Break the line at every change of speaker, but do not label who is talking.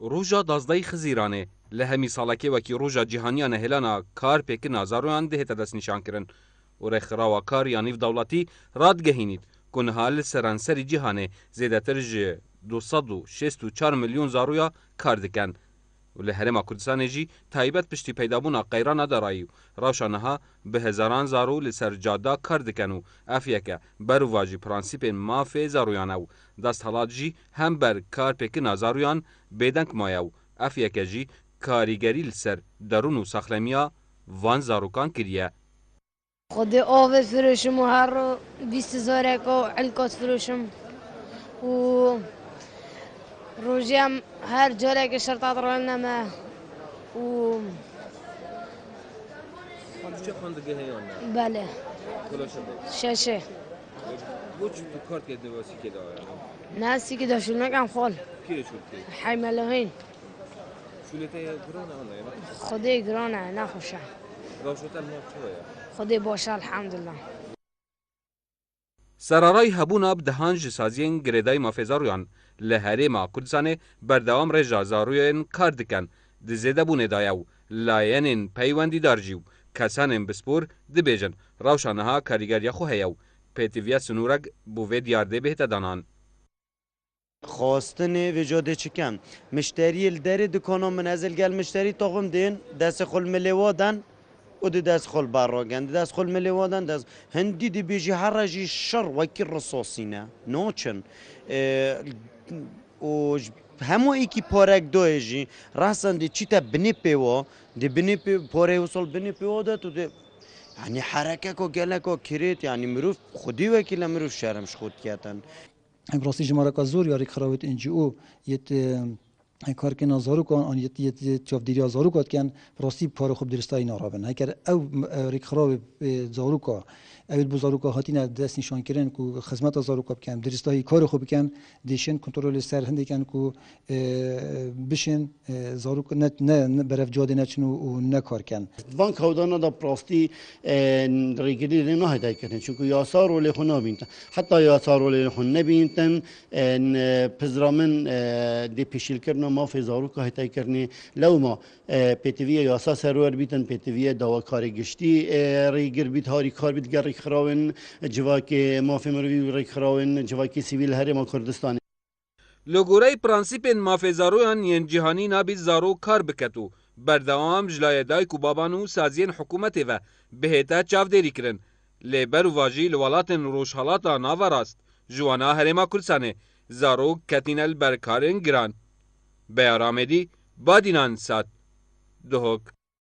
روژا دازدای خزیرانه لهمی سالکی وکی روژا جیهانیان هلانا کار پیکنا زارویان دهتا دست نشان کرن و رخراوا کار یانیف دولتی راد گهینید کن حال سرانسری جیهانه زیدتر جه 264 میلیون زارویا کار دکن و لهرما کردستان جی تایبت پشتی پیدابونا قیران دارایی روشانها به هزاران زارو لسر جادا کار دکن و افیکه برو واجی پرانسیپ مافی زارویانو دست حالات جی هم بر کار پیکنا زارویان بیدنک مایو افیکه جی کاریگری لسر درون و ساخلمیا وان زاروکان کریه
خود آب فروشم و هر 20,000 علکات فروشم و روزی هم هر جایی که شرطات رو نمه و
چه خواندگی هیانه؟
بله
کلا شده؟
ششه
بوچ تو کارت که نواسی که داره؟
ناسی که داشتون نگم خال
کی شده؟
حیملهین
شولته گرانه آنه یا؟
خودی گرانه نخوشه
روشوتل ما چوه؟
خودی باشه الحمدلله
سرارای هبونا بدهانج سازین گریدای مافزارویان لهری ما کردستانه بردوام رجا زاروین کار دکن دزیده بونه دایو لاینین پیوندی دارجیو کسانین بسپور دبیجن روشانها کاریگریا خو هیو پیتیویا سنورگ بوه دیارده بهت دانان
خواستن وجاده چکم مشتری الدری دکانا منزل گل مشتری تاقم دین دست خل ملیوادن و دست خل براغن دست خل ملیوادن دست هندی دی بیجی هر رجی شر وکی رصاصینه نوچن و همو ایکی پارک دویجی راسن دی چیتا بنی پیوا دی بنی پی پاره وصل بنی پیوا ده تو دی يعني حركة كو جلكو كريت يعني مروف خدي وكيل مروف شرمش خود كاتن
براستی جماره کا زور یاری خراوت انجی او یت کار که نازارو کن آن یت چافدیری زارو کات کن براستی پاره خوب درستای نارابن هکر او ریک خراب زارو کا اول بزارو کا هاتین دست نشان کردن کو خدمت زارو کا کم درستای کار خوب کن دیشن کنترل سر هند کن کو بشن زارو نه برف جاده نچنو و نه کار کن
وان کودانا دا براستی ریگری نه هدای کردن چون یاسار ولی خو نبینتن حتی یاسار ولی خو نبینتن پزرامن دی پیشیل کردن ما فی زارو که هدای کردن لو ما پتیوی یاسا سرور بیتن پتیوی دوا کاری گشتی ریگر بیت هاری کار بیت گر خراون جواکی ما فی مروی ری خراون جواکی سیویل هری ما کردستان
لوگورای پرانسیپ مافزارویان ین جهانی نابی زارو کار بکتو بردوام جلایدای کو بابانو سازین حکومت و بهتا چاودێری کرن لێبەر و واژی لە وڵاتن ڕۆژهەڵاتە ناڤەڕاست ژوانە هەرێما کورسانێ زارۆ کەتینە بەرکارên giran بەیارامێدی بادینان سات دهۆک